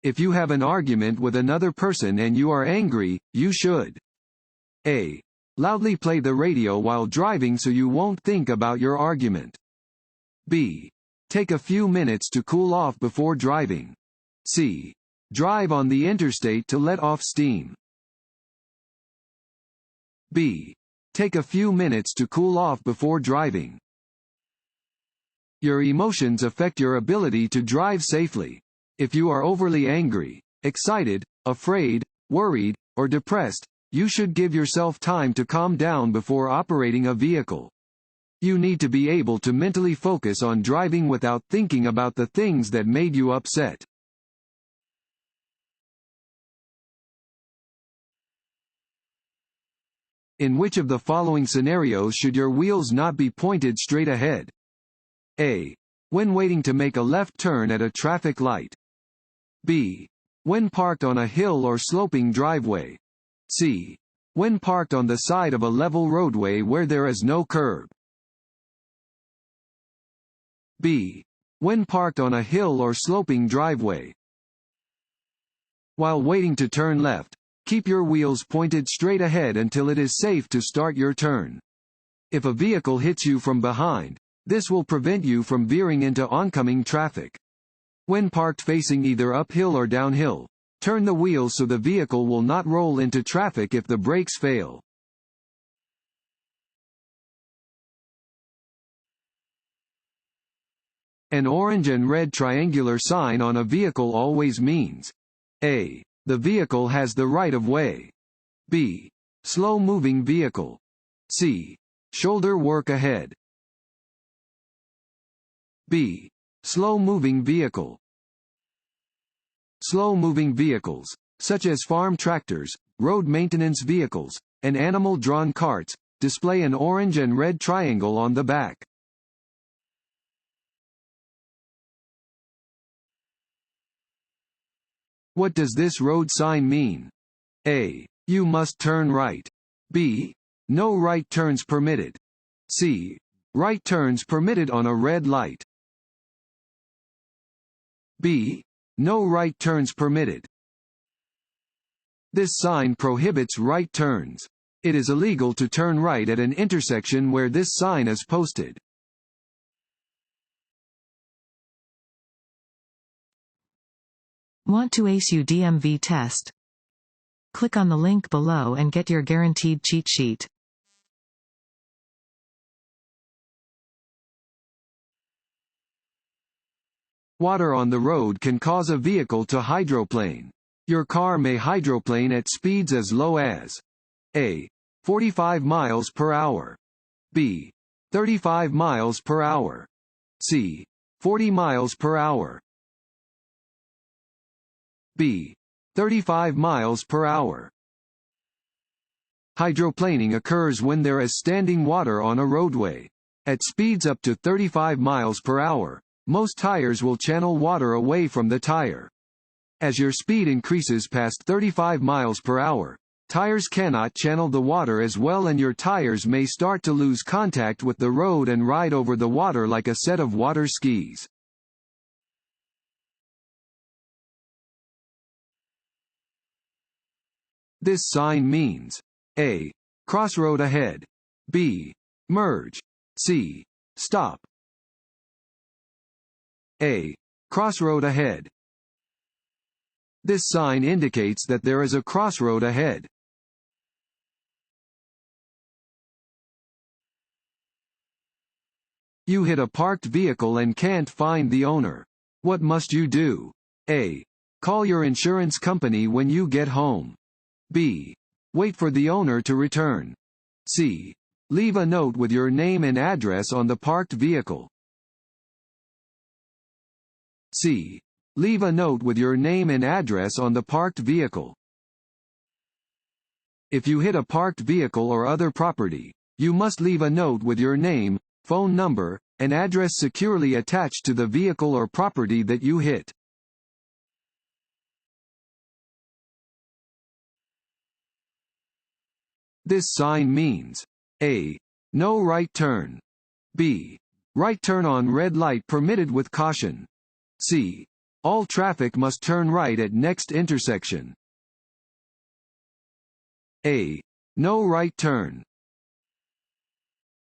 If you have an argument with another person and you are angry, you should A. Loudly play the radio while driving so you won't think about your argument. B. Take a few minutes to cool off before driving. C. Drive on the interstate to let off steam. B. Take a few minutes to cool off before driving. Your emotions affect your ability to drive safely. If you are overly angry, excited, afraid, worried, or depressed, you should give yourself time to calm down before operating a vehicle. You need to be able to mentally focus on driving without thinking about the things that made you upset. In which of the following scenarios should your wheels not be pointed straight ahead? A. When waiting to make a left turn at a traffic light. B. When parked on a hill or sloping driveway. C. When parked on the side of a level roadway where there is no curb. B. When parked on a hill or sloping driveway. While waiting to turn left, keep your wheels pointed straight ahead until it is safe to start your turn. If a vehicle hits you from behind, this will prevent you from veering into oncoming traffic. When parked facing either uphill or downhill, turn the wheels so the vehicle will not roll into traffic if the brakes fail. An orange and red triangular sign on a vehicle always means A. The vehicle has the right of way. B. Slow-moving vehicle. C. Shoulder work ahead. B. Slow-moving vehicle. Slow-moving vehicles, such as farm tractors, road maintenance vehicles, and animal-drawn carts, display an orange and red triangle on the back. What does this road sign mean? A. You must turn right. B. No right turns permitted. C. Right turns permitted on a red light. B. No right turns permitted. This sign prohibits right turns. It is illegal to turn right at an intersection where this sign is posted. Want to ace your DMV test? Click on the link below and get your guaranteed cheat sheet. Water on the road can cause a vehicle to hydroplane. Your car may hydroplane at speeds as low as A. 45 miles per hour. B. 35 miles per hour. C. 40 miles per hour. B. 35 miles per hour. Hydroplaning occurs when there is standing water on a roadway. At speeds up to 35 miles per hour, most tires will channel water away from the tire. As your speed increases past 35 miles per hour, tires cannot channel the water as well and your tires may start to lose contact with the road and ride over the water like a set of water skis. This sign means A. Crossroad ahead. B. Merge. C. Stop. A. Crossroad ahead. This sign indicates that there is a crossroad ahead. You hit a parked vehicle and can't find the owner. What must you do? A. Call your insurance company when you get home. B. Wait for the owner to return. C. Leave a note with your name and address on the parked vehicle. C. Leave a note with your name and address on the parked vehicle. If you hit a parked vehicle or other property, you must leave a note with your name, phone number, and address securely attached to the vehicle or property that you hit. This sign means A. No right turn. B. Right turn on red light permitted with caution. C. All traffic must turn right at next intersection. A. No right turn.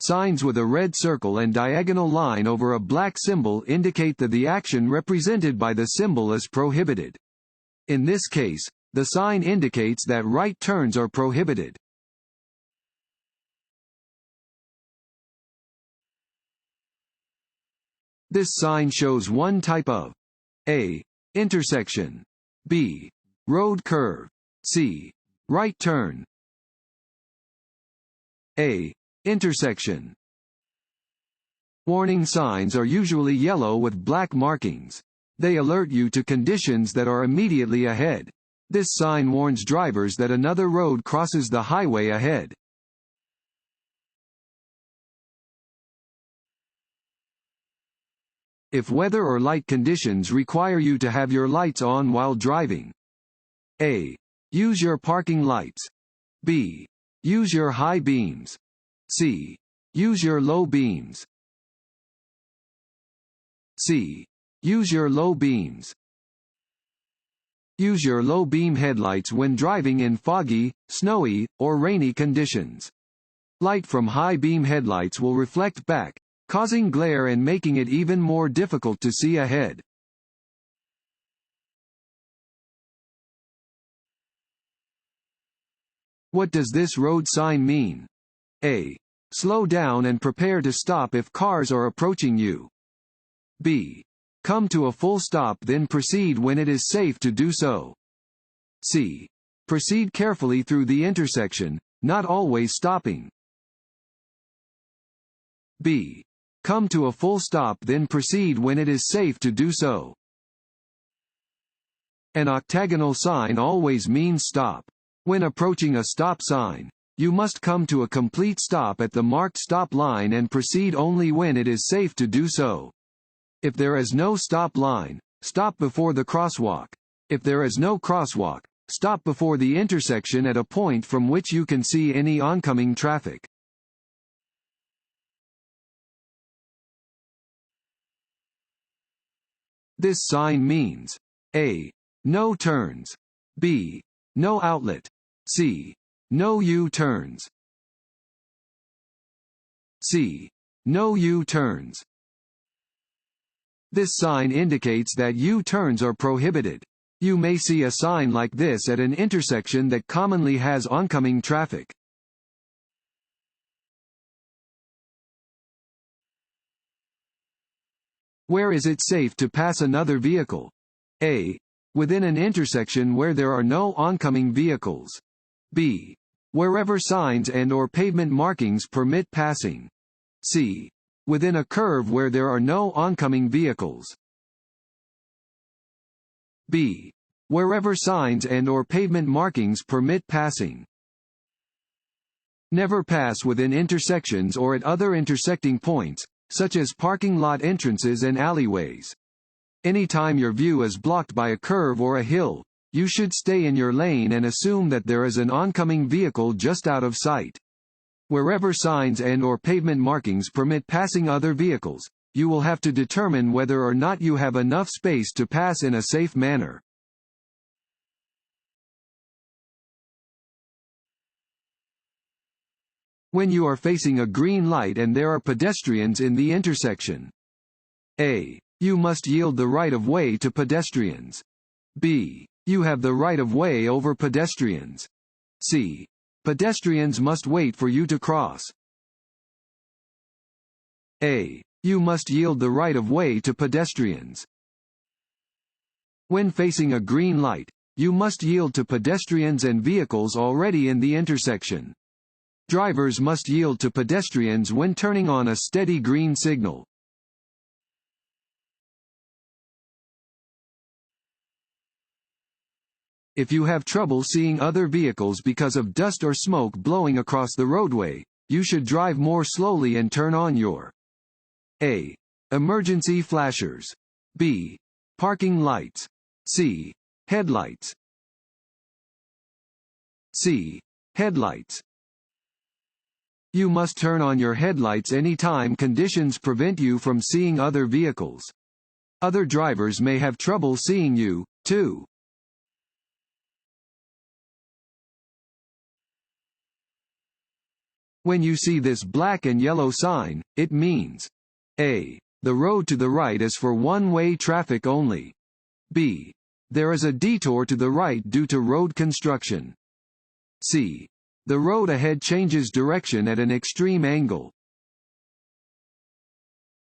Signs with a red circle and diagonal line over a black symbol indicate that the action represented by the symbol is prohibited. In this case, the sign indicates that right turns are prohibited. This sign shows one type of A. Intersection. B. Road curve. C. Right turn. A. Intersection. Warning signs are usually yellow with black markings. They alert you to conditions that are immediately ahead. This sign warns drivers that another road crosses the highway ahead. If weather or light conditions require you to have your lights on while driving. A. Use your parking lights. B. Use your high beams. C. Use your low beams. C. Use your low beams. Use your low beam headlights when driving in foggy, snowy, or rainy conditions. Light from high beam headlights will reflect back, causing glare and making it even more difficult to see ahead. What does this road sign mean? A. Slow down and prepare to stop if cars are approaching you. B. Come to a full stop then proceed when it is safe to do so. C. Proceed carefully through the intersection, not always stopping. B. Come to a full stop then proceed when it is safe to do so. An octagonal sign always means stop. When approaching a stop sign, you must come to a complete stop at the marked stop line and proceed only when it is safe to do so. If there is no stop line, stop before the crosswalk. If there is no crosswalk, stop before the intersection at a point from which you can see any oncoming traffic. This sign means A. No turns. B. No outlet. C. No U-turns. C. No U-turns. This sign indicates that U-turns are prohibited. You may see a sign like this at an intersection that commonly has oncoming traffic. Where is it safe to pass another vehicle? A. Within an intersection where there are no oncoming vehicles. B. Wherever signs and/or pavement markings permit passing. C. Within a curve where there are no oncoming vehicles. B. Wherever signs and/or pavement markings permit passing. Never pass within intersections or at other intersecting points, such as parking lot entrances and alleyways. Anytime your view is blocked by a curve or a hill, you should stay in your lane and assume that there is an oncoming vehicle just out of sight. Wherever signs and/or pavement markings permit passing other vehicles, you will have to determine whether or not you have enough space to pass in a safe manner. When you are facing a green light and there are pedestrians in the intersection. A. You must yield the right of way to pedestrians. B. You have the right of way over pedestrians. C. Pedestrians must wait for you to cross. A. You must yield the right of way to pedestrians. When facing a green light, you must yield to pedestrians and vehicles already in the intersection. Drivers must yield to pedestrians when turning on a steady green signal. If you have trouble seeing other vehicles because of dust or smoke blowing across the roadway, you should drive more slowly and turn on your A. Emergency flashers. B. Parking lights. C. Headlights. C. Headlights. You must turn on your headlights anytime conditions prevent you from seeing other vehicles. Other drivers may have trouble seeing you, too. When you see this black and yellow sign, it means A. The road to the right is for one-way traffic only. B. There is a detour to the right due to road construction. C. The road ahead changes direction at an extreme angle.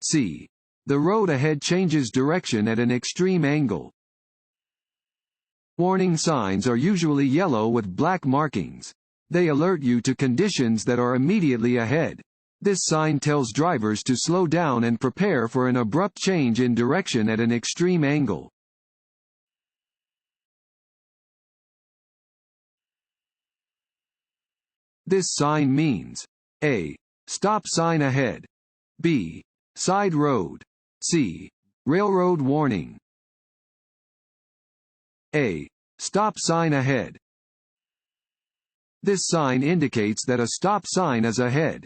C. The road ahead changes direction at an extreme angle. Warning signs are usually yellow with black markings. They alert you to conditions that are immediately ahead. This sign tells drivers to slow down and prepare for an abrupt change in direction at an extreme angle. This sign means A. Stop sign ahead. B. Side road. C. Railroad warning. A. Stop sign ahead. This sign indicates that a stop sign is ahead.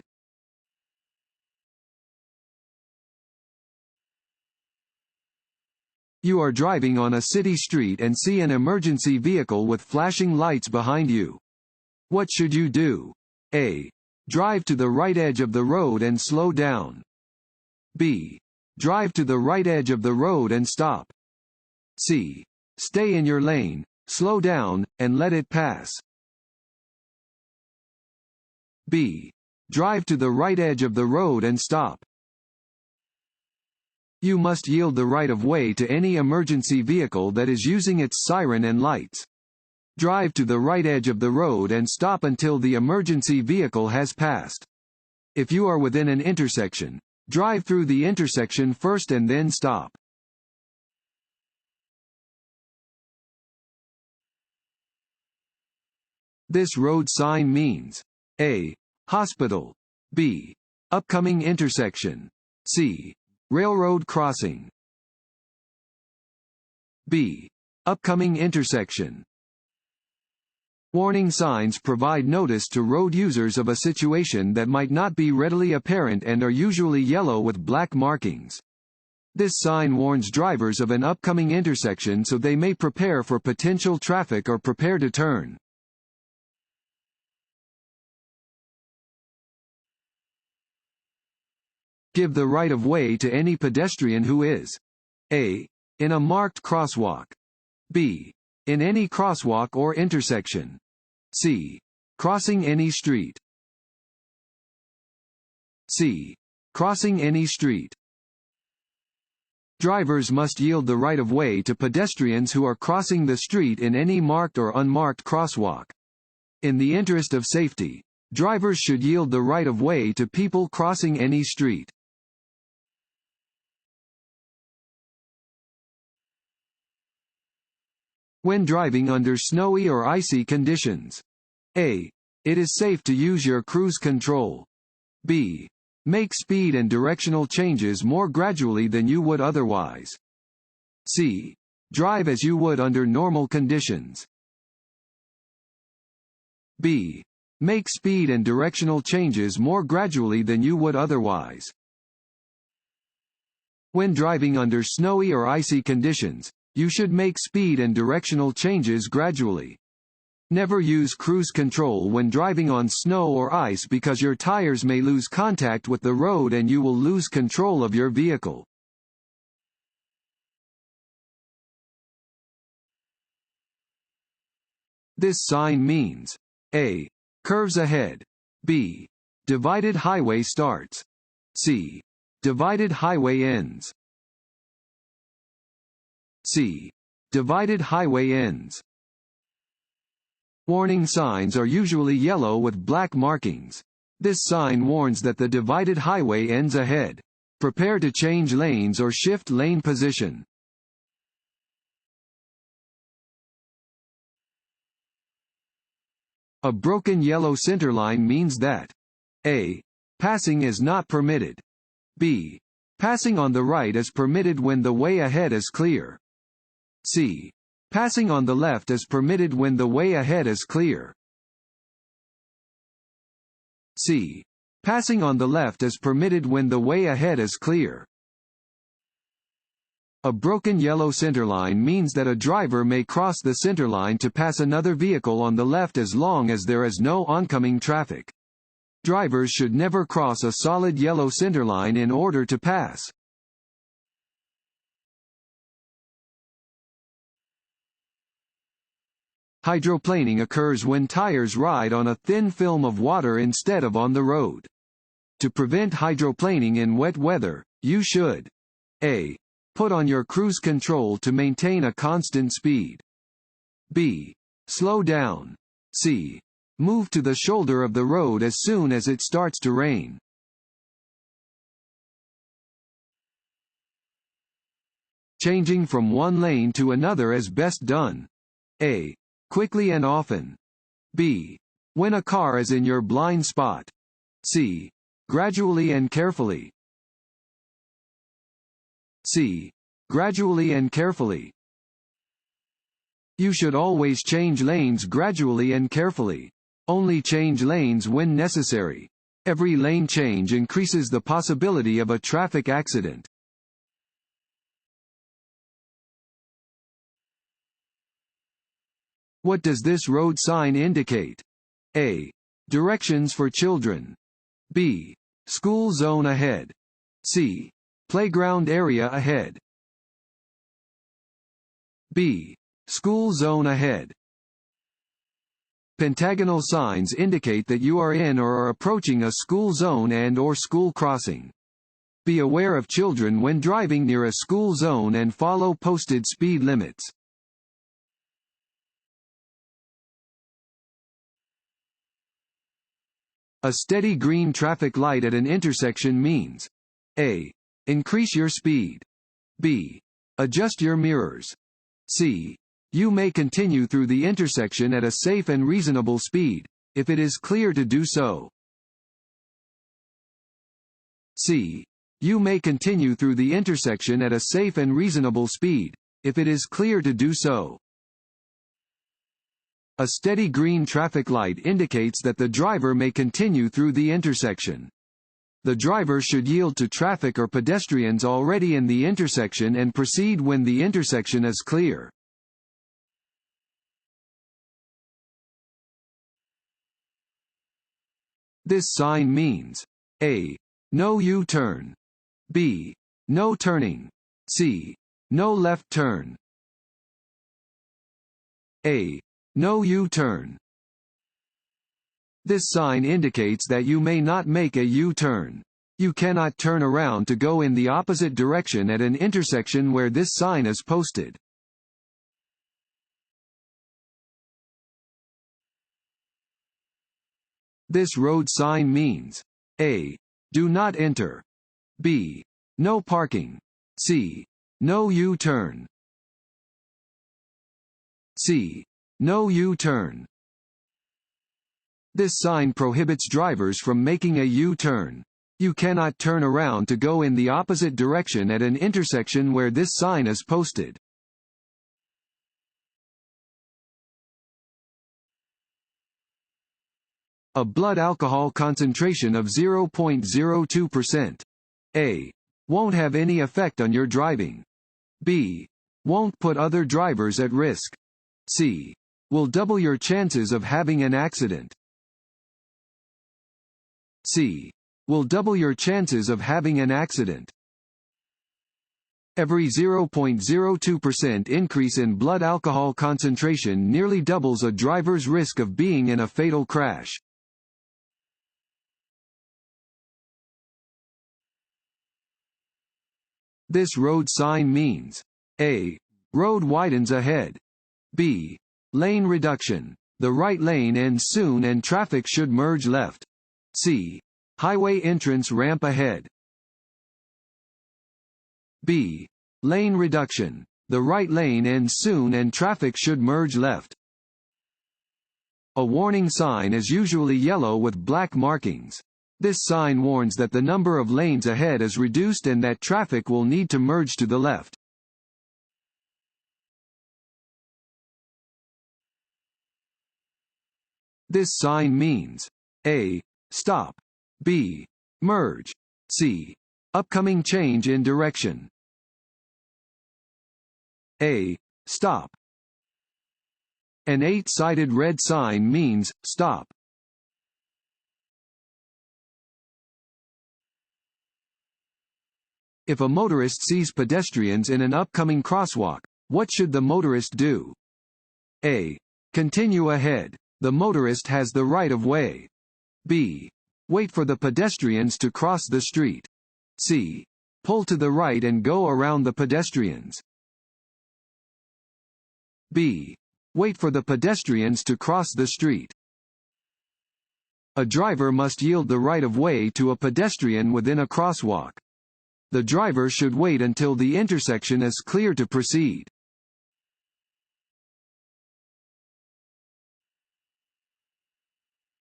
You are driving on a city street and see an emergency vehicle with flashing lights behind you. What should you do? A. Drive to the right edge of the road and slow down. B. Drive to the right edge of the road and stop. C. Stay in your lane, slow down, and let it pass. B. Drive to the right edge of the road and stop. You must yield the right of way to any emergency vehicle that is using its siren and lights. Drive to the right edge of the road and stop until the emergency vehicle has passed. If you are within an intersection, drive through the intersection first and then stop. This road sign means A. Hospital. B. Upcoming intersection. C. Railroad crossing. B. Upcoming intersection. Warning signs provide notice to road users of a situation that might not be readily apparent and are usually yellow with black markings. This sign warns drivers of an upcoming intersection so they may prepare for potential traffic or prepare to turn. Give the right of way to any pedestrian who is A. In a marked crosswalk. B. In any crosswalk or intersection. C. Crossing any street. C. Crossing any street. Drivers must yield the right of way to pedestrians who are crossing the street in any marked or unmarked crosswalk. In the interest of safety, drivers should yield the right of way to people crossing any street. When driving under snowy or icy conditions. A. It is safe to use your cruise control. B. Make speed and directional changes more gradually than you would otherwise. C. Drive as you would under normal conditions. B. Make speed and directional changes more gradually than you would otherwise. When driving under snowy or icy conditions, you should make speed and directional changes gradually. Never use cruise control when driving on snow or ice because your tires may lose contact with the road and you will lose control of your vehicle. This sign means A. Curves ahead. B. Divided highway starts. C. Divided highway ends. C. Divided highway ends. Warning signs are usually yellow with black markings. This sign warns that the divided highway ends ahead. Prepare to change lanes or shift lane position. A broken yellow centerline means that A. Passing is not permitted. B. Passing on the right is permitted when the way ahead is clear. C. Passing on the left is permitted when the way ahead is clear. C. Passing on the left is permitted when the way ahead is clear. A broken yellow centerline means that a driver may cross the centerline to pass another vehicle on the left as long as there is no oncoming traffic. Drivers should never cross a solid yellow centerline in order to pass. Hydroplaning occurs when tires ride on a thin film of water instead of on the road. To prevent hydroplaning in wet weather, you should A. Put on your cruise control to maintain a constant speed. B. Slow down. C. Move to the shoulder of the road as soon as it starts to rain. Changing from one lane to another is best done A. Quickly and often. B. When a car is in your blind spot. C. Gradually and carefully. C. Gradually and carefully. You should always change lanes gradually and carefully. Only change lanes when necessary. Every lane change increases the possibility of a traffic accident. What does this road sign indicate? A. Directions for children. B. School zone ahead. C. Playground area ahead. B. School zone ahead. Pentagonal signs indicate that you are in or are approaching a school zone and/or school crossing. Be aware of children when driving near a school zone and follow posted speed limits. A steady green traffic light at an intersection means A. Increase your speed. B. Adjust your mirrors. C. You may continue through the intersection at a safe and reasonable speed, if it is clear to do so. C. You may continue through the intersection at a safe and reasonable speed, if it is clear to do so. A steady green traffic light indicates that the driver may continue through the intersection. The driver should yield to traffic or pedestrians already in the intersection and proceed when the intersection is clear. This sign means A. No U-turn. B. No turning. C. No left turn. A. No U-turn. This sign indicates that you may not make a U-turn. You cannot turn around to go in the opposite direction at an intersection where this sign is posted. This road sign means A. Do not enter. B. No parking. C. No U-turn. C. No U-turn. This sign prohibits drivers from making a U-turn. You cannot turn around to go in the opposite direction at an intersection where this sign is posted. A blood alcohol concentration of 0.02%. A. Won't have any effect on your driving. B. Won't put other drivers at risk. C. Will double your chances of having an accident. C. Will double your chances of having an accident. Every 0.02% increase in blood alcohol concentration nearly doubles a driver's risk of being in a fatal crash. This road sign means A. Road widens ahead. B. Lane reduction. The right lane ends soon and traffic should merge left. C. Highway entrance ramp ahead. B. Lane reduction. The right lane ends soon and traffic should merge left. A warning sign is usually yellow with black markings. This sign warns that the number of lanes ahead is reduced and that traffic will need to merge to the left. This sign means A. Stop. B. Merge. C. Upcoming change in direction. A. Stop. An 8-sided red sign means, stop. If a motorist sees pedestrians in an upcoming crosswalk, what should the motorist do? A. Continue ahead. The motorist has the right of way. B. Wait for the pedestrians to cross the street. C. Pull to the right and go around the pedestrians. B. Wait for the pedestrians to cross the street. A driver must yield the right of way to a pedestrian within a crosswalk. The driver should wait until the intersection is clear to proceed.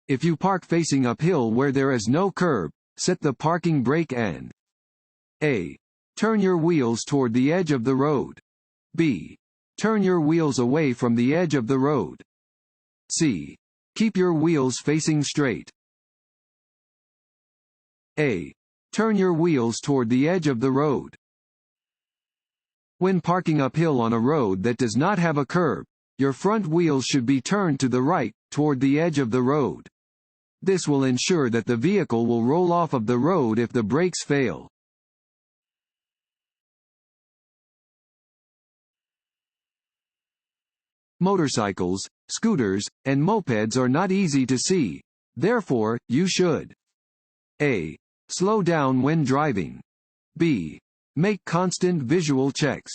If you park facing uphill where there is no curb, set the parking brake and A. Turn your wheels toward the edge of the road. B. Turn your wheels away from the edge of the road. C. Keep your wheels facing straight. A. Turn your wheels toward the edge of the road. When parking uphill on a road that does not have a curb, your front wheels should be turned to the right, toward the edge of the road. This will ensure that the vehicle will roll off of the road if the brakes fail. Motorcycles, scooters, and mopeds are not easy to see. Therefore, you should A. Slow down when driving. B. Make constant visual checks.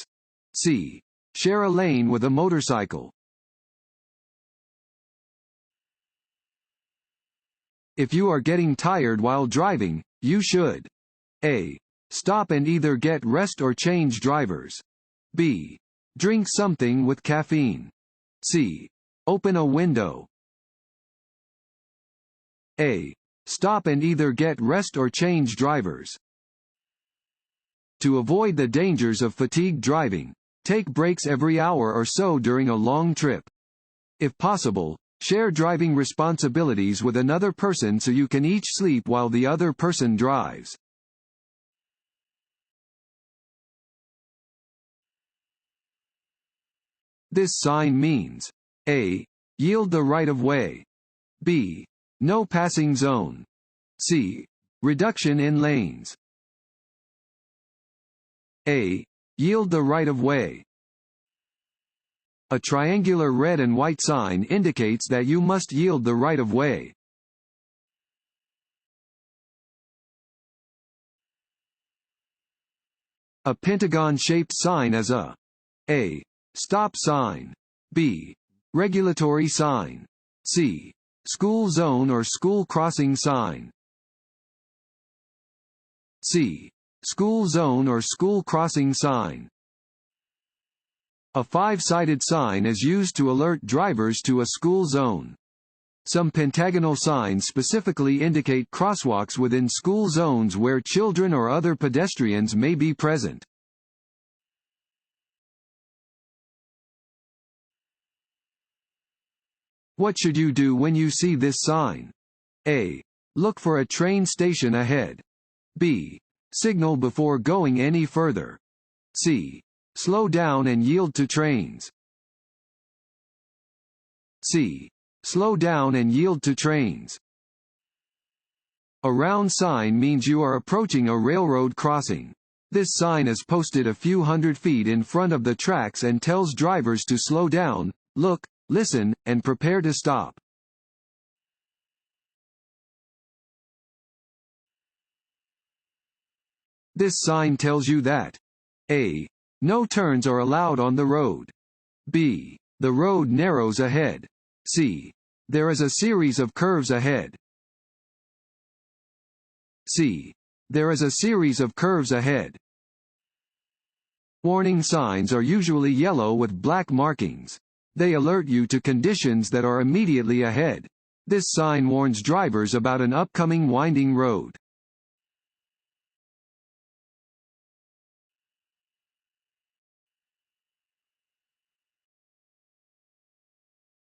C. Share a lane with a motorcycle. If you are getting tired while driving, you should A. Stop and either get rest or change drivers. B. Drink something with caffeine. C. Open a window. A. Stop and either get rest or change drivers. To avoid the dangers of fatigued driving, take breaks every hour or so during a long trip. If possible, share driving responsibilities with another person so you can each sleep while the other person drives. This sign means A. Yield the right of way. B. No passing zone. C. Reduction in lanes. A. Yield the right of way. A triangular red and white sign indicates that you must yield the right of way. A pentagon-shaped sign is a A. Stop sign. B. Regulatory sign. C. School zone or school crossing sign. C. School zone or school crossing sign. A 5-sided sign is used to alert drivers to a school zone. Some pentagonal signs specifically indicate crosswalks within school zones where children or other pedestrians may be present. What should you do when you see this sign? A. Look for a train station ahead. B. Signal before going any further. C. Slow down and yield to trains. C. Slow down and yield to trains. A round sign means you are approaching a railroad crossing. This sign is posted a few hundred feet in front of the tracks and tells drivers to slow down, look, listen, and prepare to stop. This sign tells you that A. No turns are allowed on the road. B. The road narrows ahead. C. There is a series of curves ahead. C. There is a series of curves ahead. Warning signs are usually yellow with black markings. They alert you to conditions that are immediately ahead. This sign warns drivers about an upcoming winding road.